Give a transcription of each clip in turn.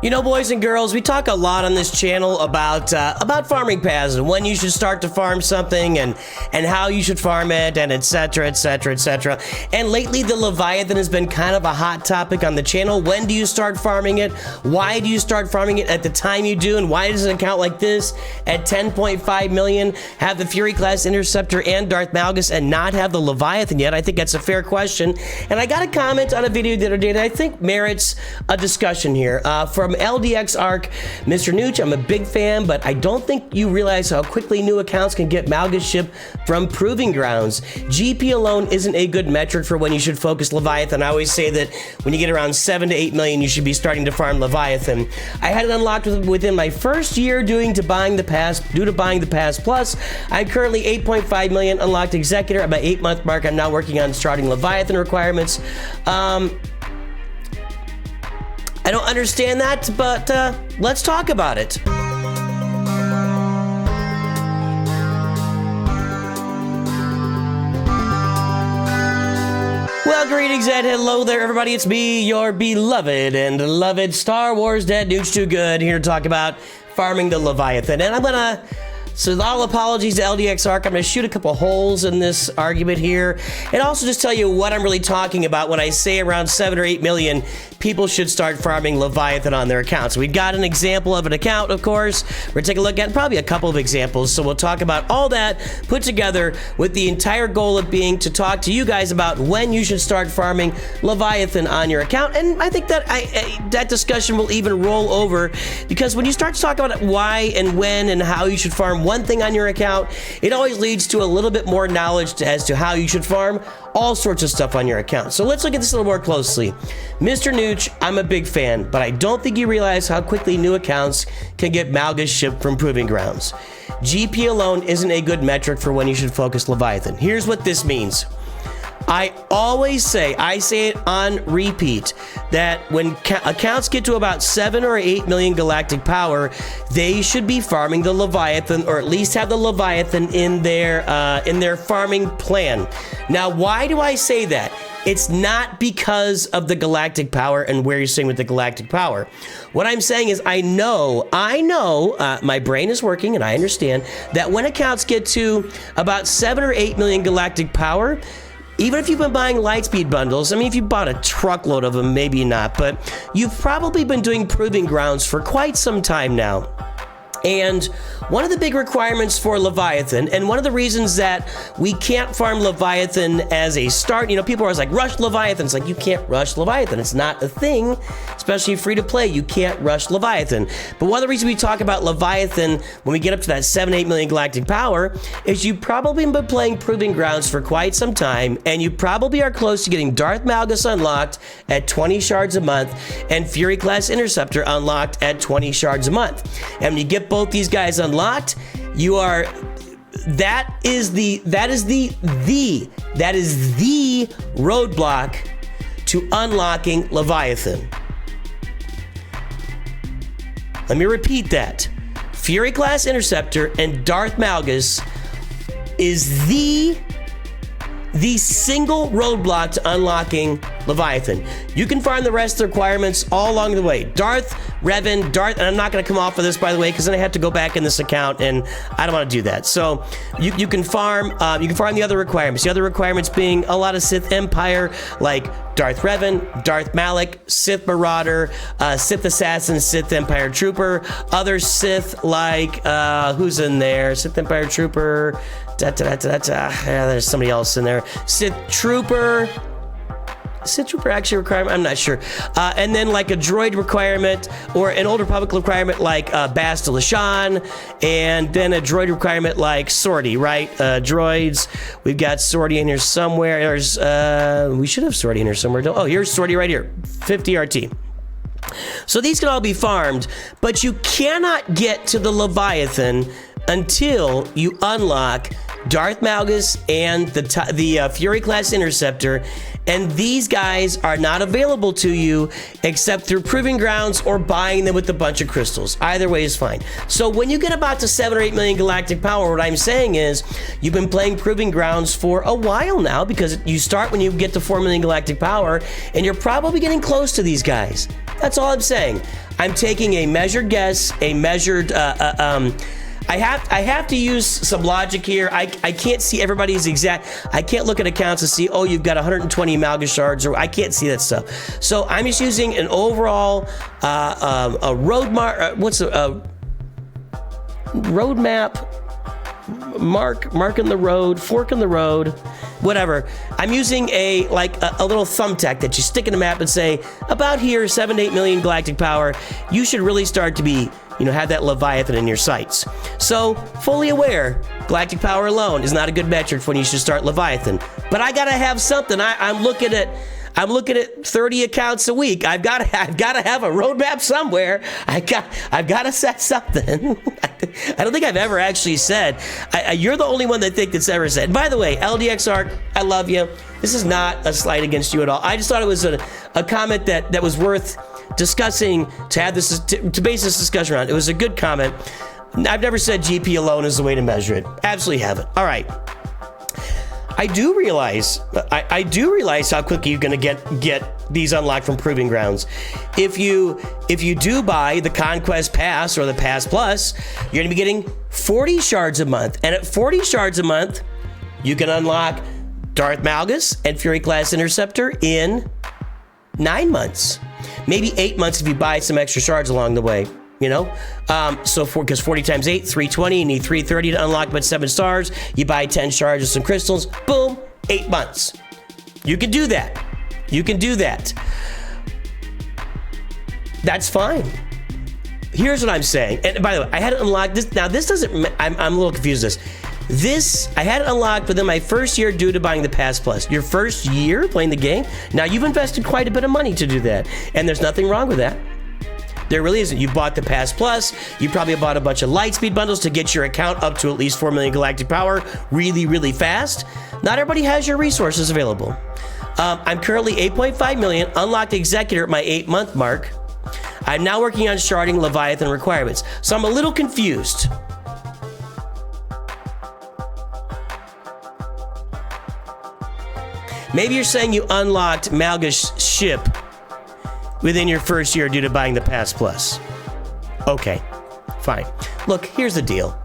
You know, boys and girls, we talk a lot on this channel about farming paths and when you should start to farm something and how you should farm it and etc, etc, etc. And lately, the Leviathan has been kind of a hot topic on the channel. When do you start farming it? Why do you start farming it at the time you do? And why does an account like this at 10.5 million have the Fury class Interceptor and Darth Malgus and not have the Leviathan yet? I think that's a fair question. And I got a comment on a video the other day that I think merits a discussion here from LDX Arc, Mr. Nooch. I'm a big fan, but I don't think you realize how quickly new accounts can get Malgus shipped from Proving Grounds. GP alone isn't a good metric for when you should focus Leviathan. I always say that when you get around 7 to 8 million, you should be starting to farm Leviathan. I had it unlocked within my first year due to buying the Pass Plus. I'm currently 8.5 million unlocked Executor. At my 8-month mark, I'm now working on starting Leviathan requirements. I don't understand that, but let's talk about it. Well, greetings and hello there, everybody. It's me, your beloved and loved Star Wars Dad Nooch Too Good, here to talk about farming the Leviathan. And I'm gonna, so all apologies to LDX Arc, I'm gonna shoot a couple holes in this argument here, and also just tell you what I'm really talking about when I say around 7 or 8 million people should start farming Leviathan on their accounts. We've got an example of an account, of course. We're gonna take a look at probably a couple of examples, so we'll talk about all that put together with the entire goal of being to talk to you guys about when you should start farming Leviathan on your account. And I think that that discussion will even roll over, because when you start to talk about why and when and how you should farm one thing on your account, it always leads to a little bit more knowledge as to how you should farm all sorts of stuff on your account. So let's look at this a little more closely. Mr. Nooch, I'm a big fan, but I don't think you realize how quickly new accounts can get Malgus shipped from Proving Grounds. GP alone isn't a good metric for when you should focus Leviathan. Here's what this means. I always say, I say it on repeat, that when accounts get to about 7 or 8 million galactic power, they should be farming the Leviathan, or at least have the Leviathan in their farming plan. Now, why do I say that? It's not because of the galactic power and where you're sitting with the galactic power. What I'm saying is I know, my brain is working and I understand that when accounts get to about 7 or 8 million galactic power, even if you've been buying Lightspeed bundles, I mean, if you bought a truckload of them, maybe not, but you've probably been doing Proving Grounds for quite some time now. And one of the big requirements for Leviathan, and one of the reasons that we can't farm Leviathan as a start, you know, people are always like, rush Leviathan. It's like, you can't rush Leviathan. It's not a thing, especially free to play. You can't rush Leviathan. But one of the reasons we talk about Leviathan when we get up to that 7, 8 million galactic power is you've probably been playing Proving Grounds for quite some time, and you probably are close to getting Darth Malgus unlocked at 20 shards a month and Fury class Interceptor unlocked at 20 shards a month. And when you get both these guys unlocked, you are, that is the roadblock to unlocking Leviathan. Let me repeat that. Fury class Interceptor and Darth Malgus is the single roadblock to unlocking Leviathan. You can farm the rest of the requirements all along the way. Darth, Revan, and I'm not going to come off of this, by the way, because then I have to go back in this account, and I don't want to do that. So you can farm the other requirements. The other requirements being a lot of Sith Empire, like Darth Revan, Darth Malak, Sith Marauder, Sith Assassin, Sith Empire Trooper, other Sith like, who's in there? Sith Empire Trooper, yeah, there's somebody else in there. Sith Trooper actually requirement, I'm not sure. And then like a droid requirement or an Old Republic requirement like Bastila Shan, and then a droid requirement like Sortie, right? Droids, we've got Sortie in here somewhere. There's, we should have Sortie in here somewhere. Oh, here's Sortie right here, 50 RT. So these can all be farmed, but you cannot get to the Leviathan until you unlock Darth Malgus and the Fury class Interceptor, and these guys are not available to you except through Proving Grounds or buying them with a bunch of crystals. Either way is fine. So when you get about to 7 or 8 million galactic power, what I'm saying is you've been playing Proving Grounds for a while now, because you start when you get to 4 million galactic power, and you're probably getting close to these guys. That's all I'm saying. I'm taking a measured guess, a measured. I have to use some logic here. I can't see everybody's exact. I can't look at accounts and see, oh, you've got 120 Amalgam shards, or I can't see that stuff. So I'm just using an overall a road mark. What's a roadmap? Mark in the road, fork in the road, whatever. I'm using a little thumbtack that you stick in the map and say, about here, 7 to 8 million galactic power. You should really start to be, have that Leviathan in your sights. So, fully aware, galactic power alone is not a good metric for when you should start Leviathan. But I gotta have something. I'm looking at 30 accounts a week. I've got to have a roadmap somewhere. I've got to set something. I don't think I've ever actually said. You're the only one that that's ever said. By the way, LDX Arc, I love you. This is not a slight against you at all. I just thought it was a comment that was worth discussing to have this to base this discussion around. It was a good comment. I've never said GP alone is the way to measure it. Absolutely haven't. All right. I do realize how quickly you're going to get these unlocked from Proving Grounds. If you do buy the Conquest Pass or the Pass Plus, you're going to be getting 40 shards a month. And at 40 shards a month, you can unlock Darth Malgus and Fury Class Interceptor in 9 months. Maybe 8 months if you buy some extra shards along the way. Because 40 times 8, 320, you need 330 to unlock but 7 stars. You buy 10 shards of some crystals, boom, 8 months. You can do that. That's fine. Here's what I'm saying. And by the way, I had it unlocked this. Now, this doesn't, I'm a little confused with this. I had it unlocked within my first year due to buying the Pass Plus. Your first year playing the game? Now, you've invested quite a bit of money to do that. And there's nothing wrong with that. There really isn't. You bought the Pass Plus. You probably bought a bunch of Lightspeed bundles to get your account up to at least 4 million galactic power really, really fast. Not everybody has your resources available. I'm currently 8.5 million, unlocked Executor at my 8-month mark. I'm now working on sharding Leviathan requirements. So I'm a little confused. Maybe you're saying you unlocked Malgus' ship within your first year due to buying the Pass Plus. Okay, fine. Look, here's the deal.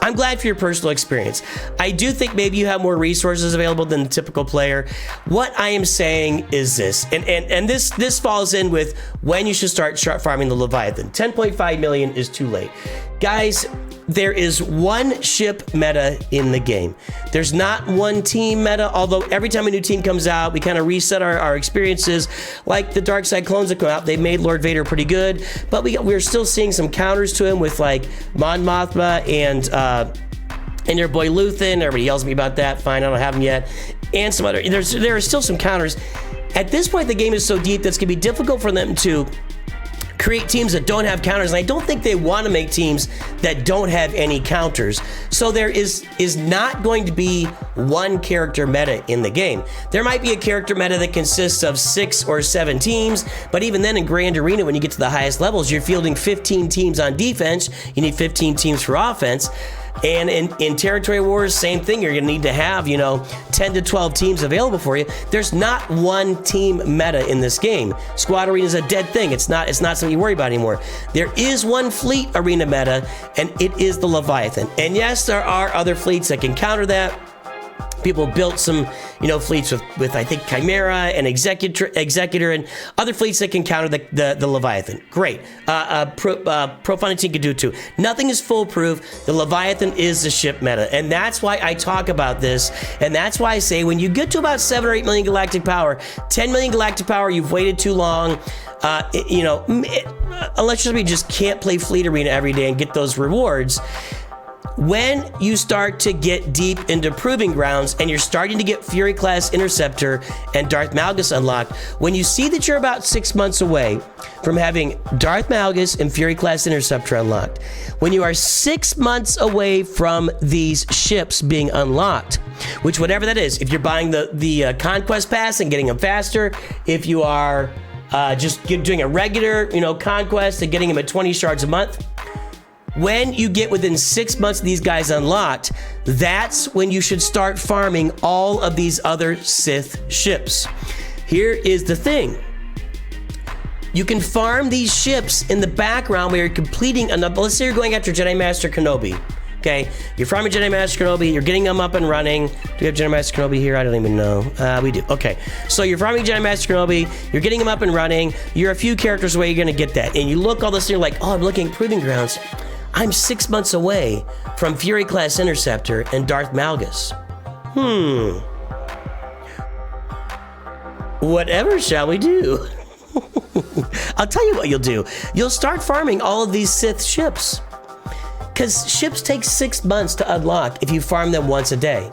I'm glad for your personal experience. I do think maybe you have more resources available than the typical player. What I am saying is this, and this falls in with when you should start farming the Leviathan. 10.5 million is too late. Guys, there is one ship meta in the game. There's not one team meta, although every time a new team comes out, we kind of reset our experiences. Like the Dark Side clones that come out, they made Lord Vader pretty good, but we're still seeing some counters to him with like Mon Mothma and your boy Luthen. Everybody yells at me about that. Fine, I don't have them yet. And some other, there are still some counters. At this point, the game is so deep that's gonna be difficult for them to create teams that don't have counters, and I don't think they want to make teams that don't have any counters. So there is not going to be one character meta in the game. There might be a character meta that consists of 6 or 7 teams, but even then in Grand Arena, when you get to the highest levels, you're fielding 15 teams on defense. You need 15 teams for offense. And in Territory Wars, same thing. You're going to need to have, 10 to 12 teams available for you. There's not one team meta in this game. Squad Arena is a dead thing. It's not something you worry about anymore. There is one fleet arena meta, and it is the Leviathan. And yes, there are other fleets that can counter that. People built some, fleets with I think Chimera and Executor and other fleets that can counter the Leviathan. Great. Profundity team can do it too. Nothing is foolproof. The Leviathan is the ship meta, and that's why I talk about this. And that's why I say when you get to about 7 or 8 million galactic power, 10 million galactic power, you've waited too long. Unless you just can't play Fleet Arena every day and get those rewards. When you start to get deep into Proving Grounds and you're starting to get Fury Class Interceptor and Darth Malgus unlocked, when you see that you're about 6 months away from having Darth Malgus and Fury Class Interceptor unlocked, when you are 6 months away from these ships being unlocked, which whatever that is, if you're buying the Conquest Pass and getting them faster, if you are just doing a regular, Conquest and getting them at 20 shards a month, when you get within 6 months of these guys unlocked, that's when you should start farming all of these other Sith ships. Here is the thing. You can farm these ships in the background where you're completing another. Let's say you're going after Jedi Master Kenobi. Okay, you're farming Jedi Master Kenobi, you're getting them up and running. Do we have Jedi Master Kenobi here? I don't even know. We do. Okay, so you're farming Jedi Master Kenobi, you're getting them up and running. You're a few characters away, you're gonna get that. And you look all this and you're like, oh, I'm looking at Proving Grounds. I'm 6 months away from Fury-class Interceptor and Darth Malgus. Whatever shall we do? I'll tell you what you'll do. You'll start farming all of these Sith ships. Because ships take 6 months to unlock if you farm them once a day.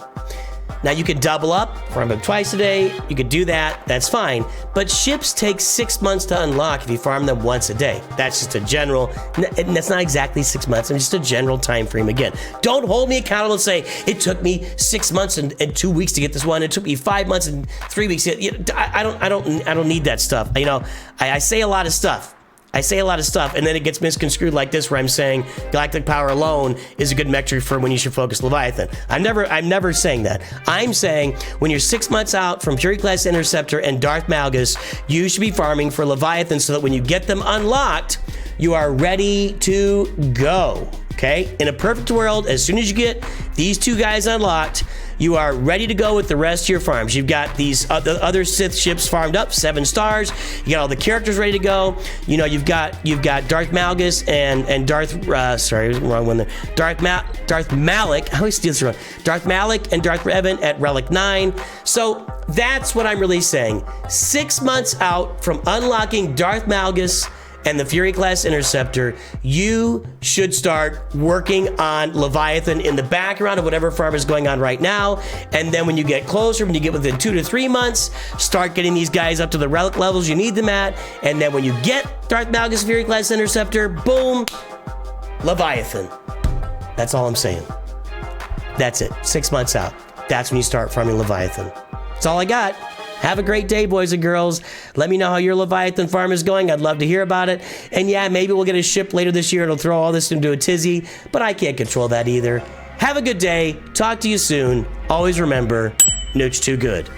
Now you could double up, farm them twice a day, you could do that, that's fine. But ships take 6 months to unlock if you farm them once a day. That's just a general, and that's not exactly 6 months, it's just a general time frame again. Don't hold me accountable and say, it took me 6 months and 2 weeks to get this one, it took me 5 months and 3 weeks. I don't need that stuff. You know, I say a lot of stuff. And then it gets misconstrued like this, where I'm saying galactic power alone is a good metric for when you should focus Leviathan. I'm never saying that. I'm saying when you're 6 months out from Fury-class Interceptor and Darth Malgus, you should be farming for Leviathan so that when you get them unlocked, you are ready to go. Okay? In a perfect world, as soon as you get these two guys unlocked, you are ready to go with the rest of your farms. You've got these the other Sith ships farmed up, 7 stars. You got all the characters ready to go. You know, you've got Darth Malgus and Darth wrong one there. Darth Malik. I always steal this wrong. Darth Malik and Darth Revan at Relic 9. So that's what I'm really saying. 6 months out from unlocking Darth Malgus and the Fury-class Interceptor, you should start working on Leviathan in the background of whatever farm is going on right now. And then when you get closer, when you get within 2 to 3 months, start getting these guys up to the relic levels you need them at. And then when you get Darth Malgus Fury-class Interceptor, boom, Leviathan. That's all I'm saying. That's it. 6 months out. That's when you start farming Leviathan. That's all I got. Have a great day, boys and girls. Let me know how your Leviathan farm is going. I'd love to hear about it. And yeah, maybe we'll get a ship later this year. It'll throw all this into a tizzy, but I can't control that either. Have a good day. Talk to you soon. Always remember, Nooch too good.